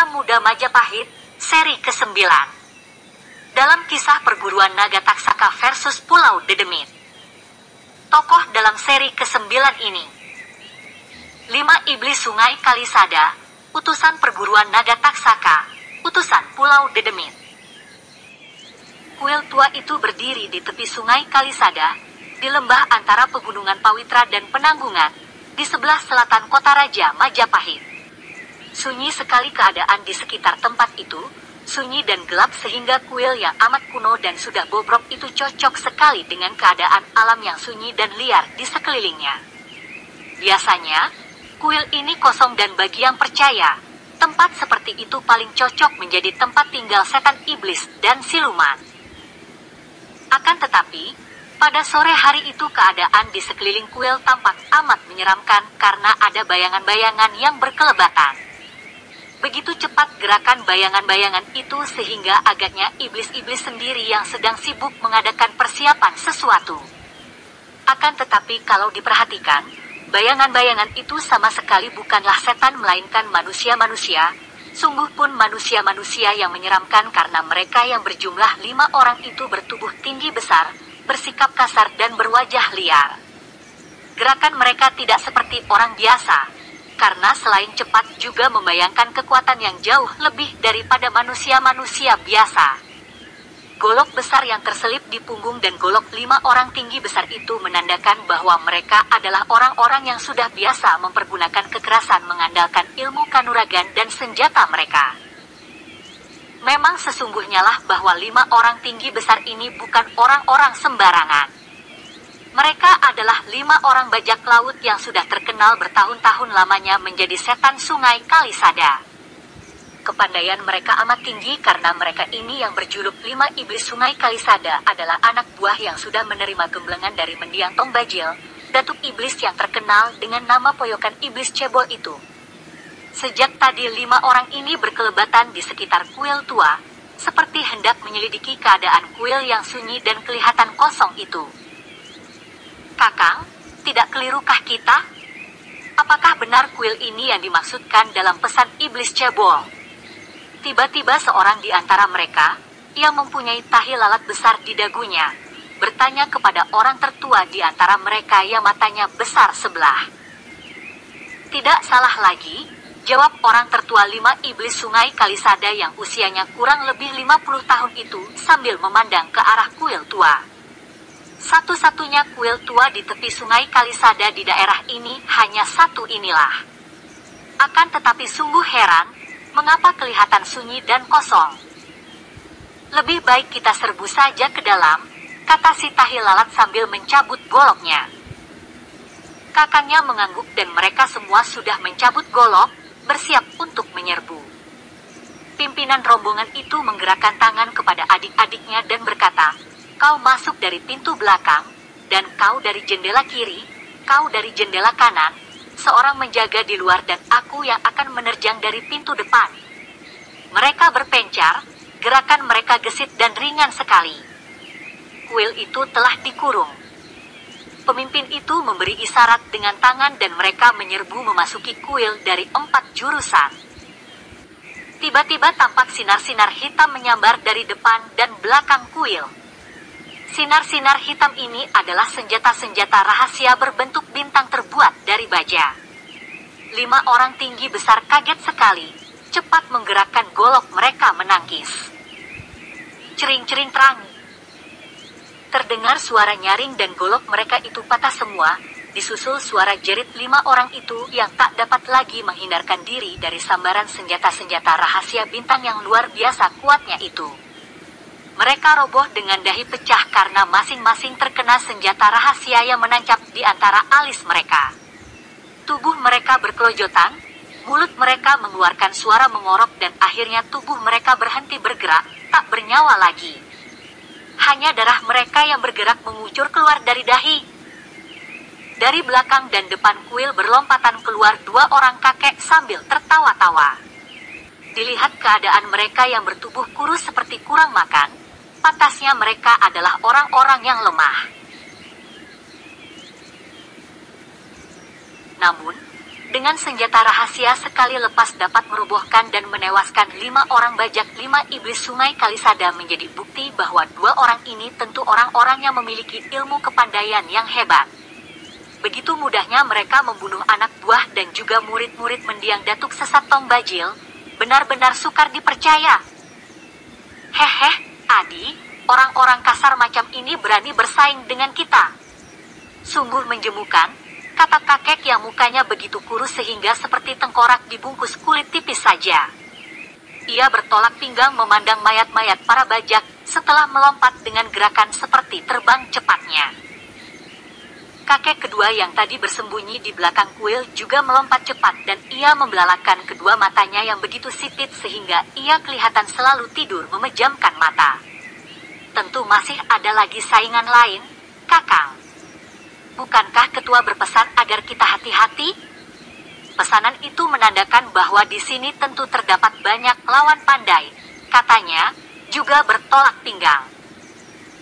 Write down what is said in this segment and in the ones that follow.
Satria Muda Majapahit, seri ke-9. Dalam kisah perburuan naga Taksaka versus Pulau Dedemit. Tokoh dalam seri ke-9 ini: 5 Iblis Sungai Kalisada, utusan perburuan naga Taksaka, utusan Pulau Dedemit. Kuil tua itu berdiri di tepi sungai Kalisada, di lembah antara pegunungan Pawitra dan Penanggungan, di sebelah selatan kota Raja Majapahit. Sunyi sekali keadaan di sekitar tempat itu, sunyi dan gelap sehingga kuil yang amat kuno dan sudah bobrok itu cocok sekali dengan keadaan alam yang sunyi dan liar di sekelilingnya. Biasanya, kuil ini kosong dan bagi yang percaya, tempat seperti itu paling cocok menjadi tempat tinggal setan iblis dan siluman. Akan tetapi, pada sore hari itu keadaan di sekeliling kuil tampak amat menyeramkan karena ada bayangan-bayangan yang berkelebatan. Begitu cepat gerakan bayangan-bayangan itu sehingga agaknya iblis-iblis sendiri yang sedang sibuk mengadakan persiapan sesuatu. Akan tetapi kalau diperhatikan, bayangan-bayangan itu sama sekali bukanlah setan melainkan manusia-manusia, sungguh pun manusia-manusia yang menyeramkan karena mereka yang berjumlah 5 orang itu bertubuh tinggi besar, bersikap kasar dan berwajah liar. Gerakan mereka tidak seperti orang biasa, karena selain cepat juga membayangkan kekuatan yang jauh lebih daripada manusia-manusia biasa. Golok besar yang terselip di punggung dan golok 5 orang tinggi besar itu menandakan bahwa mereka adalah orang-orang yang sudah biasa mempergunakan kekerasan mengandalkan ilmu kanuragan dan senjata mereka. Memang sesungguhnya lah bahwa 5 orang tinggi besar ini bukan orang-orang sembarangan. Mereka adalah 5 orang bajak laut yang sudah terkenal bertahun-tahun lamanya menjadi setan sungai Kalisada. Kepandaian mereka amat tinggi karena mereka ini yang berjuluk 5 Iblis Sungai Kalisada adalah anak buah yang sudah menerima gemblengan dari mendiang Tongbajil, datuk iblis yang terkenal dengan nama Poyokan Iblis Cebol itu. Sejak tadi 5 orang ini berkelebatan di sekitar kuil tua, seperti hendak menyelidiki keadaan kuil yang sunyi dan kelihatan kosong itu. Kakang, tidak kelirukah kita? Apakah benar kuil ini yang dimaksudkan dalam pesan Iblis Cebol? Tiba-tiba seorang di antara mereka, yang mempunyai tahi lalat besar di dagunya, bertanya kepada orang tertua di antara mereka yang matanya besar sebelah. Tidak salah lagi, jawab orang tertua 5 Iblis Sungai Kalisada yang usianya kurang lebih 50 tahun itu sambil memandang ke arah kuil tua. Satu-satunya kuil tua di tepi sungai Kalisada di daerah ini hanya satu inilah. Akan tetapi sungguh heran, mengapa kelihatan sunyi dan kosong. Lebih baik kita serbu saja ke dalam, kata si tahi lalat sambil mencabut goloknya. Kakangnya mengangguk dan mereka semua sudah mencabut golok, bersiap untuk menyerbu. Pimpinan rombongan itu menggerakkan tangan kepada adik-adiknya dan berkata, "Kau masuk dari pintu belakang, dan kau dari jendela kiri, kau dari jendela kanan, seorang menjaga di luar dan aku yang akan menerjang dari pintu depan." Mereka berpencar, gerakan mereka gesit dan ringan sekali. Kuil itu telah dikurung. Pemimpin itu memberi isyarat dengan tangan dan mereka menyerbu memasuki kuil dari 4 jurusan. Tiba-tiba tampak sinar-sinar hitam menyambar dari depan dan belakang kuil. Sinar-sinar hitam ini adalah senjata-senjata rahasia berbentuk bintang terbuat dari baja. 5 orang tinggi besar kaget sekali, cepat menggerakkan golok mereka menangkis. Cering-cering terang. Terdengar suara nyaring dan golok mereka itu patah semua, disusul suara jerit 5 orang itu yang tak dapat lagi menghindarkan diri dari sambaran senjata-senjata rahasia bintang yang luar biasa kuatnya itu. Mereka roboh dengan dahi pecah karena masing-masing terkena senjata rahasia yang menancap di antara alis mereka. Tubuh mereka berkelojotan, mulut mereka mengeluarkan suara mengorok dan akhirnya tubuh mereka berhenti bergerak, tak bernyawa lagi. Hanya darah mereka yang bergerak mengucur keluar dari dahi. Dari belakang dan depan kuil berlompatan keluar 2 orang kakek sambil tertawa-tawa. Dilihat keadaan mereka yang bertubuh kurus seperti kurang makan, pantasnya mereka adalah orang-orang yang lemah. Namun, Dengan senjata rahasia sekali lepas dapat merobohkan dan menewaskan 5 orang bajak 5 iblis Sungai Kalisada menjadi bukti bahwa 2 orang ini tentu orang-orang yang memiliki ilmu kepandaian yang hebat. Begitu mudahnya mereka membunuh anak buah dan juga murid-murid mendiang Datuk Sesat Tong Bajil, benar-benar sukar dipercaya. Hehe, Adi, orang-orang kasar macam ini berani bersaing dengan kita. Sungguh menjemukan, kata kakek yang mukanya begitu kurus sehingga seperti tengkorak dibungkus kulit tipis saja. Ia bertolak pinggang memandang mayat-mayat para bajak setelah melompat dengan gerakan seperti terbang cepatnya. Kakek kedua yang tadi bersembunyi di belakang kuil juga melompat cepat dan ia membelalakan kedua matanya yang begitu sipit sehingga ia kelihatan selalu tidur memejamkan mata. Tentu masih ada lagi saingan lain, Kakang. Bukankah ketua berpesan agar kita hati-hati? Pesanan itu menandakan bahwa di sini tentu terdapat banyak lawan pandai, katanya, juga bertolak pinggang.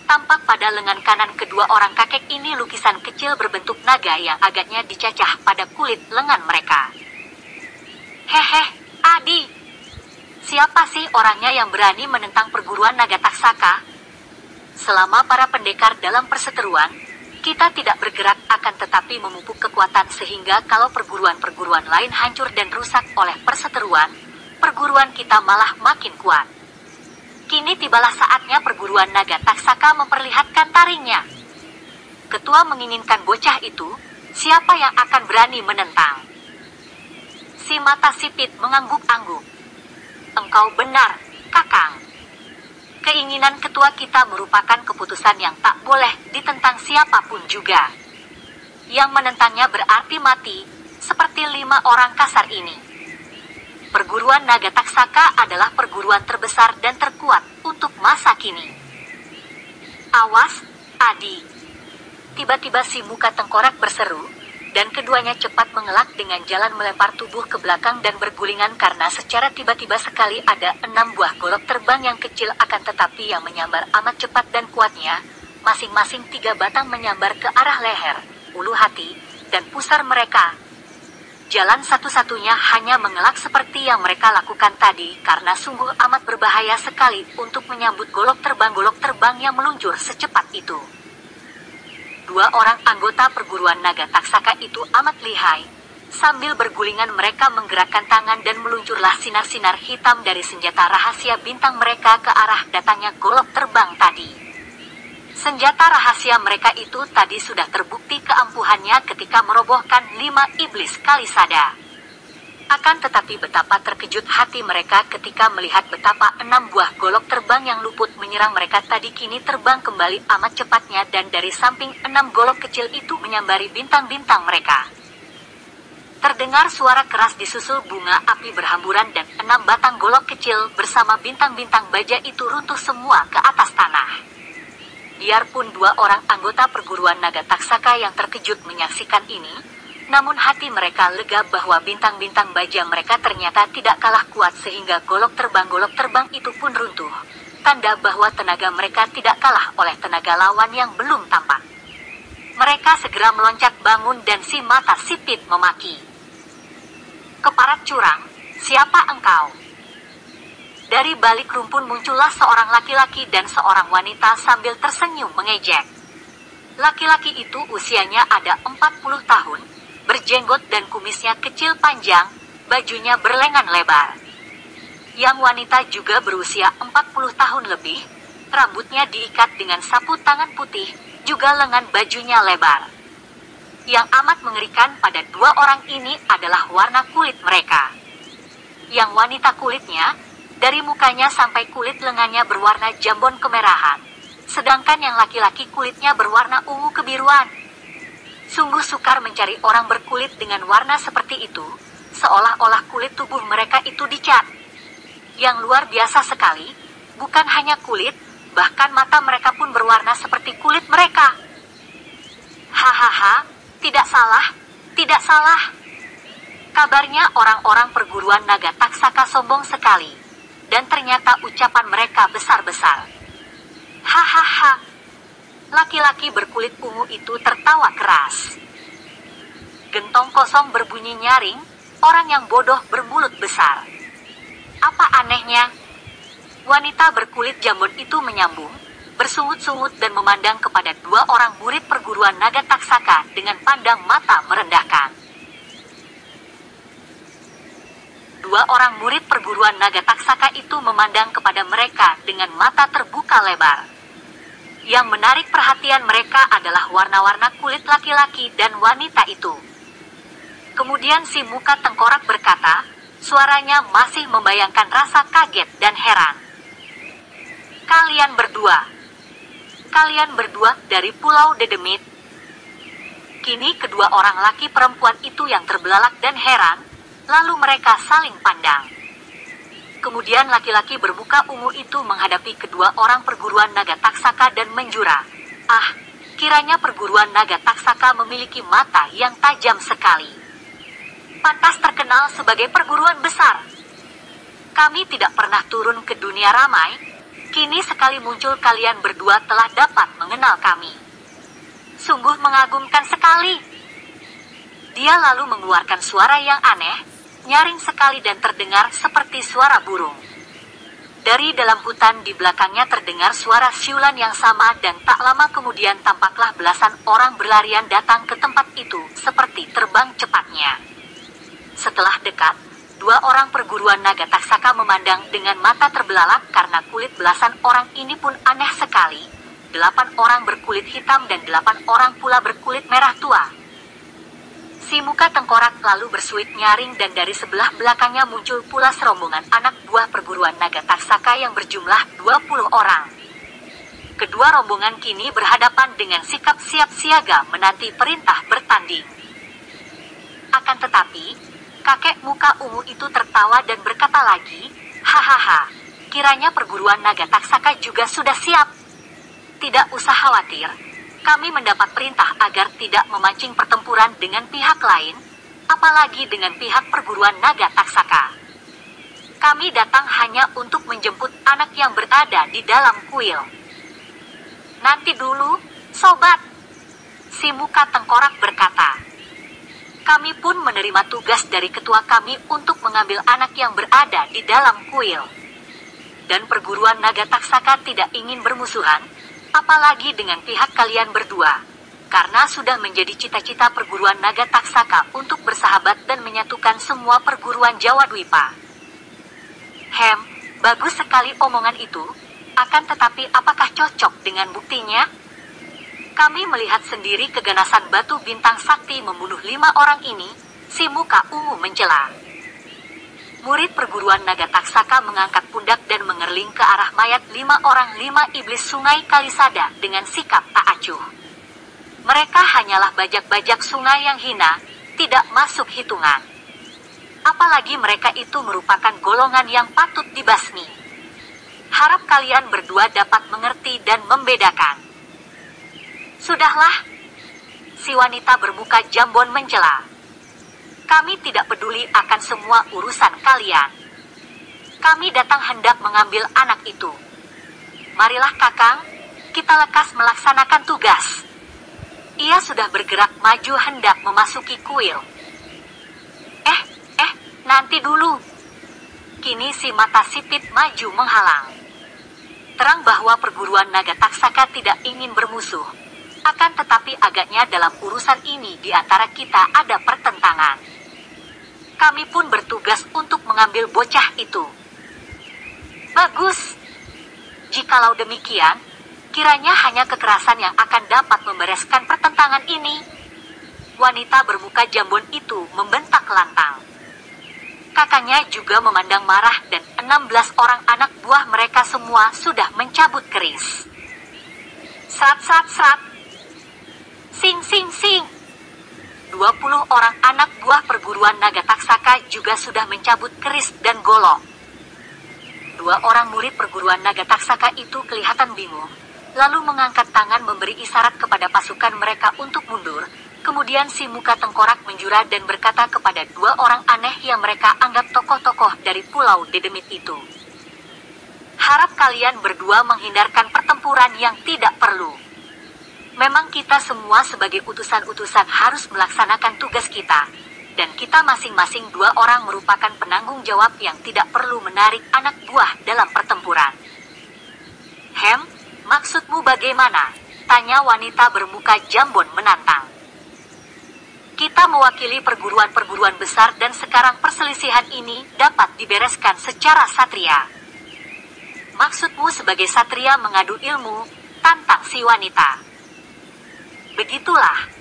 Tampak pada lengan kanan kedua orang kakek ini lukisan kecil berbentuk naga yang agaknya dicacah pada kulit lengan mereka. Hehe, Adi. Siapa sih orangnya yang berani menentang perguruan naga taksaka? Selama para pendekar dalam perseteruan, kita tidak bergerak akan tetapi memupuk kekuatan sehingga kalau perguruan-perguruan lain hancur dan rusak oleh perseteruan, perguruan kita malah makin kuat. Kini tibalah saatnya perguruan naga taksaka memperlihatkan taringnya. Ketua menginginkan bocah itu, siapa yang akan berani menentang? Si mata sipit mengangguk-angguk. Engkau benar, Kakang. Keinginan ketua kita merupakan keputusan yang tak boleh ditentang siapapun juga. Yang menentangnya berarti mati, seperti 5 orang kasar ini. Perguruan naga taksaka adalah perguruan terbesar dan terkuat untuk masa kini. Awas, Adi. Tiba-tiba si muka tengkorak berseru, dan keduanya cepat mengelak dengan jalan melempar tubuh ke belakang dan bergulingan karena secara tiba-tiba sekali ada 6 buah golok terbang yang kecil akan tetapi yang menyambar amat cepat dan kuatnya, masing-masing 3 batang menyambar ke arah leher, ulu hati, dan pusar mereka. Jalan satu-satunya hanya mengelak seperti yang mereka lakukan tadi karena sungguh amat berbahaya sekali untuk menyambut golok terbang yang meluncur secepat itu. 2 orang anggota perguruan naga taksaka itu amat lihai. Sambil bergulingan mereka menggerakkan tangan dan meluncurlah sinar-sinar hitam dari senjata rahasia bintang mereka ke arah datangnya golok terbang tadi. Senjata rahasia mereka itu tadi sudah terbukti keampuhannya ketika merobohkan 5 iblis Kalisada. Akan tetapi betapa terkejut hati mereka ketika melihat betapa 6 buah golok terbang yang luput menyerang mereka tadi kini terbang kembali amat cepatnya dan dari samping 6 golok kecil itu menyambari bintang-bintang mereka. Terdengar suara keras disusul bunga api berhamburan dan 6 batang golok kecil bersama bintang-bintang baja itu runtuh semua ke atas tanah. Biarpun 2 orang anggota perguruan naga taksaka yang terkejut menyaksikan ini, namun hati mereka lega bahwa bintang-bintang baja mereka ternyata tidak kalah kuat sehingga golok terbang itu pun runtuh. Tanda bahwa tenaga mereka tidak kalah oleh tenaga lawan yang belum tampak. Mereka segera meloncat bangun dan si mata sipit memaki. Keparat curang, siapa engkau? Dari balik rumpun muncullah seorang laki-laki dan seorang wanita sambil tersenyum mengejek. Laki-laki itu usianya ada 40 tahun, berjenggot dan kumisnya kecil panjang, bajunya berlengan lebar. Yang wanita juga berusia 40 tahun lebih, rambutnya diikat dengan sapu tangan putih, juga lengan bajunya lebar. Yang amat mengerikan pada 2 orang ini adalah warna kulit mereka. Yang wanita kulitnya, dari mukanya sampai kulit lengannya berwarna jambon kemerahan, sedangkan yang laki-laki kulitnya berwarna ungu kebiruan. Sungguh sukar mencari orang berkulit dengan warna seperti itu, seolah-olah kulit tubuh mereka itu dicat. Yang luar biasa sekali, bukan hanya kulit, bahkan mata mereka pun berwarna seperti kulit mereka. Hahaha, tidak salah, tidak salah. Kabarnya orang-orang perguruan naga taksaka sombong sekali, dan ternyata ucapan mereka besar-besar. Hahaha. Laki-laki berkulit ungu itu tertawa keras. Gentong kosong berbunyi nyaring, orang yang bodoh bermulut besar. Apa anehnya? Wanita berkulit jambon itu menyambung, bersungut-sungut dan memandang kepada dua orang murid perguruan naga taksaka dengan pandang mata merendahkan. Dua orang murid perguruan naga taksaka itu memandang kepada mereka dengan mata terbuka lebar. Yang menarik perhatian mereka adalah warna-warna kulit laki-laki dan wanita itu. Kemudian si muka tengkorak berkata, suaranya masih membayangkan rasa kaget dan heran. Kalian berdua dari Pulau Dedemit. Kini kedua orang laki perempuan itu yang terbelalak dan heran, lalu mereka saling pandang. Kemudian laki-laki bermuka ungu itu menghadapi kedua orang perguruan naga taksaka dan menjura, "Ah, kiranya perguruan naga taksaka memiliki mata yang tajam sekali. Pantas terkenal sebagai perguruan besar. Kami tidak pernah turun ke dunia ramai. Kini sekali muncul kalian berdua telah dapat mengenal kami. Sungguh mengagumkan sekali." Dia lalu mengeluarkan suara yang aneh, nyaring sekali dan terdengar seperti suara burung. Dari dalam hutan di belakangnya terdengar suara siulan yang sama dan tak lama kemudian tampaklah belasan orang berlarian datang ke tempat itu seperti terbang cepatnya. Setelah dekat, dua orang perguruan naga taksaka memandang dengan mata terbelalak karena kulit belasan orang ini pun aneh sekali. 8 orang berkulit hitam dan 8 orang pula berkulit merah tua. Si muka tengkorak lalu bersuit nyaring dan dari sebelah belakangnya muncul pula serombongan anak buah perguruan naga taksaka yang berjumlah 20 orang. Kedua rombongan kini berhadapan dengan sikap siap siaga menanti perintah bertanding. Akan tetapi, kakek muka ungu itu tertawa dan berkata lagi, "Hahaha, kiranya perguruan naga taksaka juga sudah siap. Tidak usah khawatir, kami mendapat perintah agar tidak memancing pertempuran dengan pihak lain, apalagi dengan pihak perguruan naga taksaka. Kami datang hanya untuk menjemput anak yang berada di dalam kuil." "Nanti dulu, sobat," si muka tengkorak berkata. "Kami pun menerima tugas dari ketua kami untuk mengambil anak yang berada di dalam kuil. Dan perguruan naga taksaka tidak ingin bermusuhan, apalagi dengan pihak kalian berdua, karena sudah menjadi cita-cita perguruan naga taksaka untuk bersahabat dan menyatukan semua perguruan Jawa Dwipa." Bagus sekali omongan itu, akan tetapi apakah cocok dengan buktinya? Kami melihat sendiri keganasan batu bintang sakti membunuh 5 orang ini, si muka ungu mencela. Murid perguruan naga taksaka mengangkat pundak dan mengerling ke arah mayat 5 orang 5 iblis sungai Kalisada dengan sikap tak acuh. Mereka hanyalah bajak-bajak sungai yang hina, tidak masuk hitungan. Apalagi mereka itu merupakan golongan yang patut dibasmi. Harap kalian berdua dapat mengerti dan membedakan. Sudahlah, si wanita bermuka jambon mencela. Kami tidak peduli akan semua urusan kalian. Kami datang hendak mengambil anak itu. Marilah kakang, kita lekas melaksanakan tugas. Ia sudah bergerak maju hendak memasuki kuil. Nanti dulu. Kini si mata sipit maju menghalang. Terang bahwa perguruan naga taksaka tidak ingin bermusuh. Akan tetapi agaknya dalam urusan ini di antara kita ada pertentangan. Kami pun bertugas untuk mengambil bocah itu. Bagus. Jikalau demikian, kiranya hanya kekerasan yang akan dapat membereskan pertentangan ini. Wanita bermuka jambon itu membentak lantang. Kakaknya juga memandang marah dan 16 orang anak buah mereka semua sudah mencabut keris. Serat. Sing. 20 orang anak buah perguruan naga taksaka juga sudah mencabut keris dan golok. 2 orang murid perguruan naga taksaka itu kelihatan bingung, lalu mengangkat tangan memberi isyarat kepada pasukan mereka untuk mundur. Kemudian si muka tengkorak menjura dan berkata kepada 2 orang aneh yang mereka anggap tokoh-tokoh dari Pulau Dedemit itu, "Harap kalian berdua menghindarkan pertempuran yang tidak perlu. Memang kita semua sebagai utusan-utusan harus melaksanakan tugas kita, dan kita masing-masing 2 orang merupakan penanggung jawab yang tidak perlu menarik anak buah dalam pertempuran. Maksudmu bagaimana? Tanya wanita bermuka jambon menantang. Kita mewakili perguruan-perguruan besar dan sekarang perselisihan ini dapat dibereskan secara satria. Maksudmu sebagai satria mengadu ilmu, tantang si wanita. Begitulah.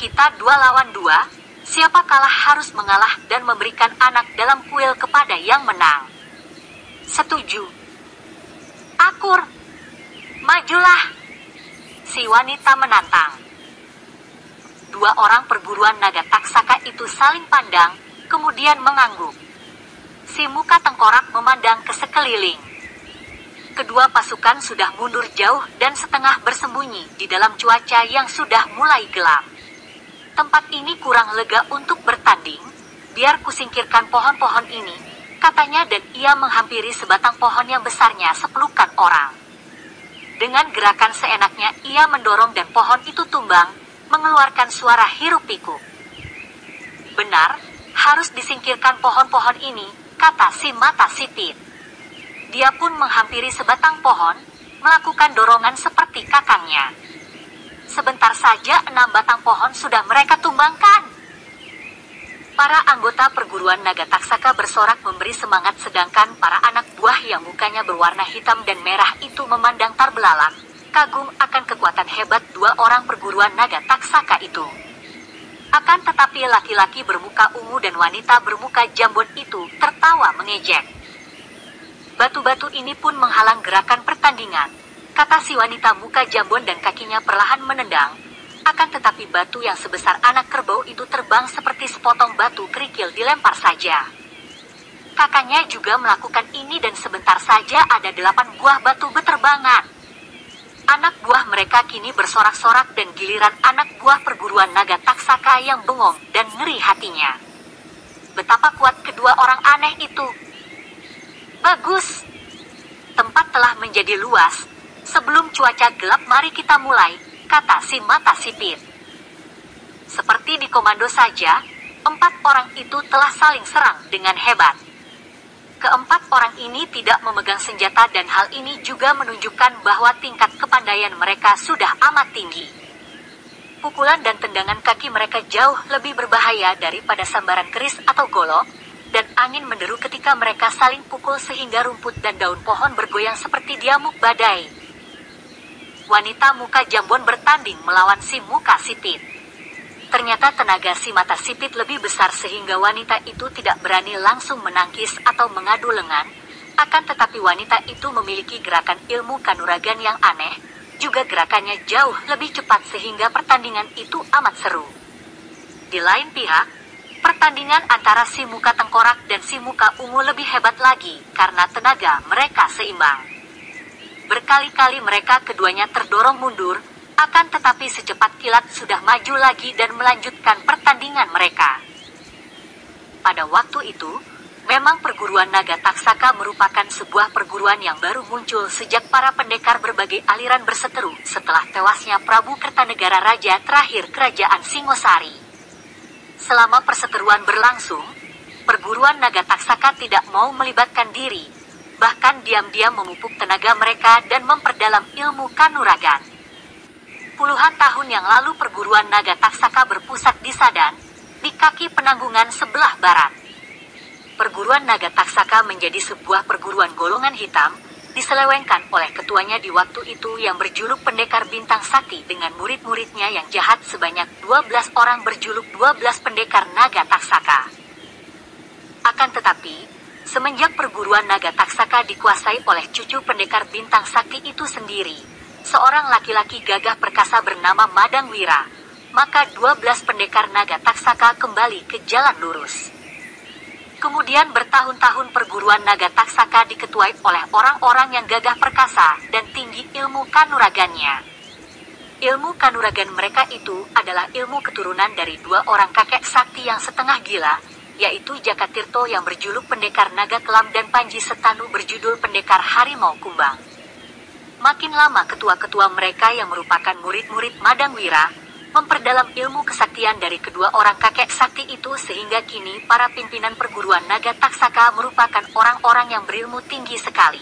Kita 2 lawan 2, siapa kalah harus mengalah dan memberikan anak dalam kuil kepada yang menang. Setuju. Akur. Majulah. Si wanita menantang. 2 orang perguruan naga taksaka itu saling pandang, kemudian mengangguk. Si muka tengkorak memandang ke sekeliling. Kedua pasukan sudah mundur jauh dan setengah bersembunyi di dalam cuaca yang sudah mulai gelap. Tempat ini kurang lega untuk bertanding, biar kusingkirkan pohon-pohon ini, katanya, dan ia menghampiri sebatang pohon yang besarnya sepelukan orang. Dengan gerakan seenaknya ia mendorong dan pohon itu tumbang, mengeluarkan suara hiruk pikuk. Benar, harus disingkirkan pohon-pohon ini, kata si mata sipit. Dia pun menghampiri sebatang pohon, melakukan dorongan seperti kakangnya. Sebentar saja 6 batang pohon sudah mereka tumbangkan. Para anggota perguruan naga taksaka bersorak memberi semangat, sedangkan para anak buah yang mukanya berwarna hitam dan merah itu memandang terbelalak, kagum akan kekuatan hebat 2 orang perguruan naga taksaka itu. Akan tetapi laki-laki bermuka ungu dan wanita bermuka jambon itu tertawa mengejek. Batu-batu ini pun menghalang gerakan pertandingan, kata si wanita muka jambon, dan kakinya perlahan menendang. Akan tetapi batu yang sebesar anak kerbau itu terbang seperti sepotong batu kerikil dilempar saja. Kakaknya juga melakukan ini dan sebentar saja ada 8 buah batu beterbangan. Anak buah mereka kini bersorak-sorak dan giliran anak buah perguruan naga taksaka yang bengong dan ngeri hatinya. Betapa kuat kedua orang aneh itu. Bagus. Tempat telah menjadi luas. Sebelum cuaca gelap mari kita mulai, kata si mata sipit. Seperti di komando saja, 4 orang itu telah saling serang dengan hebat. Keempat orang ini tidak memegang senjata dan hal ini juga menunjukkan bahwa tingkat kepandaian mereka sudah amat tinggi. Pukulan dan tendangan kaki mereka jauh lebih berbahaya daripada sambaran keris atau golok, dan angin menderu ketika mereka saling pukul sehingga rumput dan daun pohon bergoyang seperti diamuk badai. Wanita muka jambon bertanding melawan si muka sipit. Ternyata tenaga si mata sipit lebih besar sehingga wanita itu tidak berani langsung menangkis atau mengadu lengan, akan tetapi wanita itu memiliki gerakan ilmu kanuragan yang aneh, juga gerakannya jauh lebih cepat sehingga pertandingan itu amat seru. Di lain pihak, pertandingan antara si muka tengkorak dan si muka ungu lebih hebat lagi karena tenaga mereka seimbang. Berkali-kali mereka keduanya terdorong mundur, akan tetapi secepat kilat sudah maju lagi dan melanjutkan pertandingan mereka. Pada waktu itu, memang perguruan naga taksaka merupakan sebuah perguruan yang baru muncul sejak para pendekar berbagai aliran berseteru setelah tewasnya Prabu Kertanegara Raja terakhir Kerajaan Singosari. Selama perseteruan berlangsung, perguruan naga taksaka tidak mau melibatkan diri, bahkan diam-diam memupuk tenaga mereka dan memperdalam ilmu kanuragan. Puluhan tahun yang lalu perguruan naga taksaka berpusat di Sadan, di kaki penanggungan sebelah barat. Perguruan naga taksaka menjadi sebuah perguruan golongan hitam, diselewengkan oleh ketuanya di waktu itu yang berjuluk Pendekar Bintang Sakti dengan murid-muridnya yang jahat sebanyak 12 orang berjuluk 12 Pendekar Naga Taksaka. Akan tetapi, semenjak perguruan naga taksaka dikuasai oleh cucu pendekar bintang sakti itu sendiri, seorang laki-laki gagah perkasa bernama Madang Wira, maka 12 pendekar naga taksaka kembali ke jalan lurus. Kemudian bertahun-tahun perguruan naga taksaka diketuai oleh orang-orang yang gagah perkasa dan tinggi ilmu kanuragannya. Ilmu kanuragan mereka itu adalah ilmu keturunan dari 2 orang kakek sakti yang setengah gila, yaitu Jakatirto yang berjuluk Pendekar Naga Kelam dan Panji Setanu berjudul Pendekar Harimau Kumbang. Makin lama ketua-ketua mereka yang merupakan murid-murid Madang Wira, memperdalam ilmu kesaktian dari kedua orang kakek sakti itu sehingga kini para pimpinan perguruan naga taksaka merupakan orang-orang yang berilmu tinggi sekali.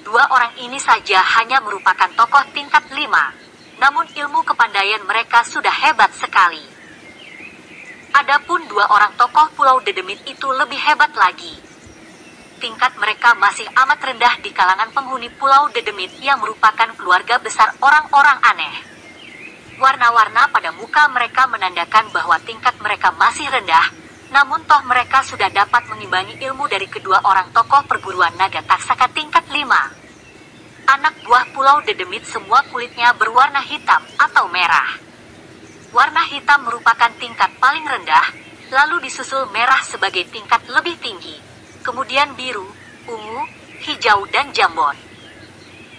Dua orang ini saja hanya merupakan tokoh tingkat 5, namun ilmu kepandaian mereka sudah hebat sekali. Adapun dua orang tokoh Pulau Dedemit itu lebih hebat lagi. Tingkat mereka masih amat rendah di kalangan penghuni Pulau Dedemit yang merupakan keluarga besar orang-orang aneh. Warna-warna pada muka mereka menandakan bahwa tingkat mereka masih rendah, namun toh mereka sudah dapat mengimbangi ilmu dari kedua orang tokoh perguruan naga taksaka tingkat 5. Anak buah Pulau Dedemit semua kulitnya berwarna hitam atau merah. Warna hitam merupakan tingkat paling rendah, lalu disusul merah sebagai tingkat lebih tinggi. Kemudian biru, ungu, hijau, dan jambon.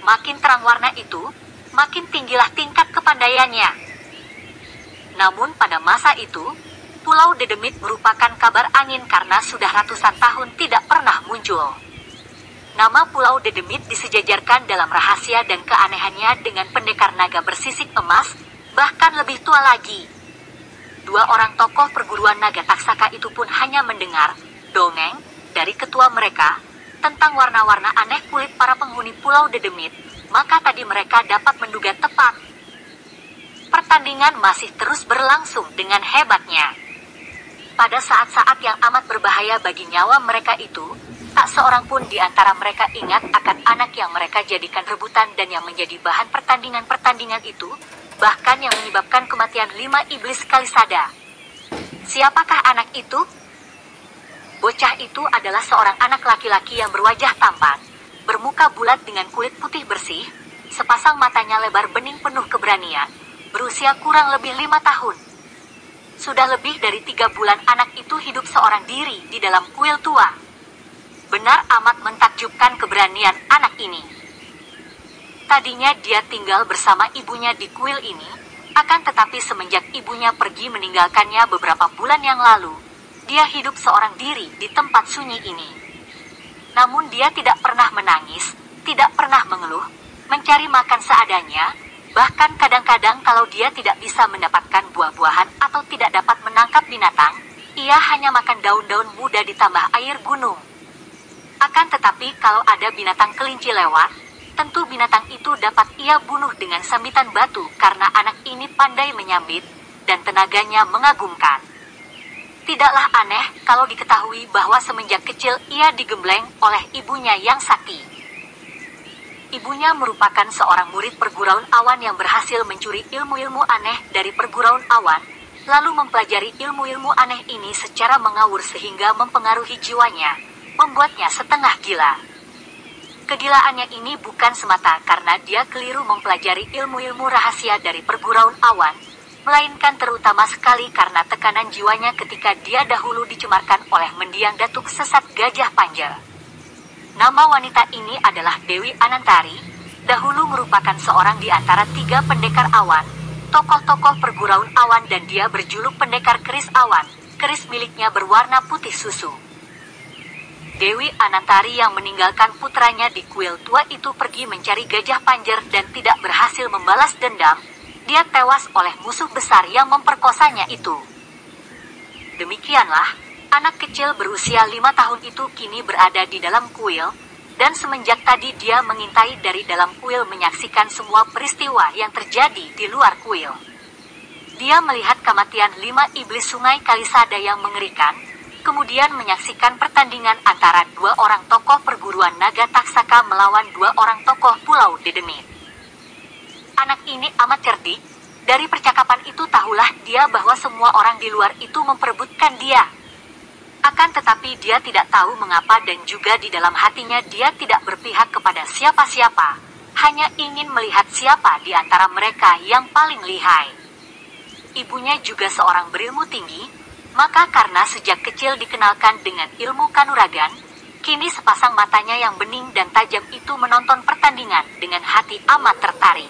Makin terang warna itu, makin tinggilah tingkat kepandaiannya. Namun pada masa itu, Pulau Dedemit merupakan kabar angin karena sudah ratusan tahun tidak pernah muncul. Nama Pulau Dedemit disejajarkan dalam rahasia dan keanehannya dengan pendekar naga bersisik emas, bahkan lebih tua lagi. Dua orang tokoh perguruan naga taksaka itu pun hanya mendengar dongeng dari ketua mereka tentang warna-warna aneh kulit para penghuni Pulau Dedemit, maka tadi mereka dapat menduga tepat. Pertandingan masih terus berlangsung dengan hebatnya. Pada saat-saat yang amat berbahaya bagi nyawa mereka itu, tak seorang pun di antara mereka ingat akan anak yang mereka jadikan rebutan dan yang menjadi bahan pertandingan-pertandingan itu, bahkan yang menyebabkan kematian 5 iblis Kalisada. Siapakah anak itu? Bocah itu adalah seorang anak laki-laki yang berwajah tampan, bermuka bulat dengan kulit putih bersih, sepasang matanya lebar bening penuh keberanian, berusia kurang lebih 5 tahun. Sudah lebih dari 3 bulan anak itu hidup seorang diri di dalam kuil tua. Benar amat mentakjubkan keberanian anak ini. Tadinya dia tinggal bersama ibunya di kuil ini, akan tetapi semenjak ibunya pergi meninggalkannya beberapa bulan yang lalu, dia hidup seorang diri di tempat sunyi ini. Namun dia tidak pernah menangis, tidak pernah mengeluh, mencari makan seadanya, bahkan kadang-kadang kalau dia tidak bisa mendapatkan buah-buahan atau tidak dapat menangkap binatang, ia hanya makan daun-daun muda ditambah air gunung. Akan tetapi kalau ada binatang kelinci lewat, tentu binatang itu dapat ia bunuh dengan sambitan batu karena anak ini pandai menyambit dan tenaganya mengagumkan. Tidaklah aneh kalau diketahui bahwa semenjak kecil ia digembleng oleh ibunya yang sakti. Ibunya merupakan seorang murid pergurauan awan yang berhasil mencuri ilmu-ilmu aneh dari pergurauan awan, lalu mempelajari ilmu-ilmu aneh ini secara mengawur sehingga mempengaruhi jiwanya, membuatnya setengah gila. Kegilaannya ini bukan semata karena dia keliru mempelajari ilmu-ilmu rahasia dari pergurauan awan, melainkan terutama sekali karena tekanan jiwanya ketika dia dahulu dicemarkan oleh mendiang datuk sesat Gajah Panjang. Nama wanita ini adalah Dewi Anantari, dahulu merupakan seorang di antara 3 pendekar awan, tokoh-tokoh pergurauan awan dan dia berjuluk pendekar keris awan, keris miliknya berwarna putih susu. Dewi Anantari yang meninggalkan putranya di kuil tua itu pergi mencari Gajah Panjer dan tidak berhasil membalas dendam, dia tewas oleh musuh besar yang memperkosanya itu. Demikianlah, anak kecil berusia 5 tahun itu kini berada di dalam kuil, dan semenjak tadi dia mengintai dari dalam kuil menyaksikan semua peristiwa yang terjadi di luar kuil. Dia melihat kematian 5 iblis sungai Kalisada yang mengerikan, kemudian menyaksikan pertandingan antara 2 orang tokoh perguruan naga taksaka melawan 2 orang tokoh Pulau Dedemit. Anak ini amat cerdik, dari percakapan itu tahulah dia bahwa semua orang di luar itu memperebutkan dia. Akan tetapi dia tidak tahu mengapa dan juga di dalam hatinya dia tidak berpihak kepada siapa-siapa, hanya ingin melihat siapa di antara mereka yang paling lihai. Ibunya juga seorang berilmu tinggi, maka karena sejak kecil dikenalkan dengan ilmu kanuragan, kini sepasang matanya yang bening dan tajam itu menonton pertandingan dengan hati amat tertarik.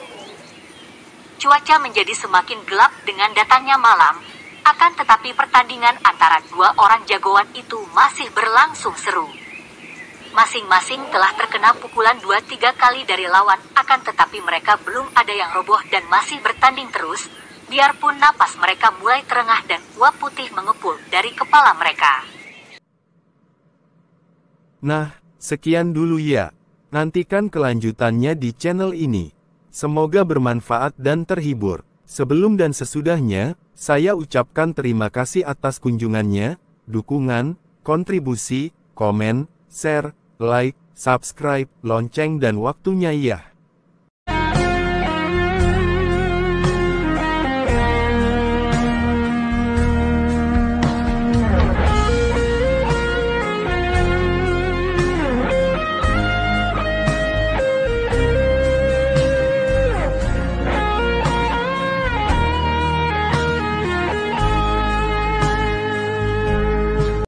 Cuaca menjadi semakin gelap dengan datangnya malam, akan tetapi pertandingan antara 2 orang jagoan itu masih berlangsung seru. Masing-masing telah terkena pukulan 2-3 kali dari lawan, akan tetapi mereka belum ada yang roboh dan masih bertanding terus, biarpun napas mereka mulai terengah dan uap putih mengepul dari kepala mereka. Nah, sekian dulu ya. Nantikan kelanjutannya di channel ini. Semoga bermanfaat dan terhibur. Sebelum dan sesudahnya, saya ucapkan terima kasih atas kunjungannya, dukungan, kontribusi, komen, share, like, subscribe, lonceng dan waktunya ya.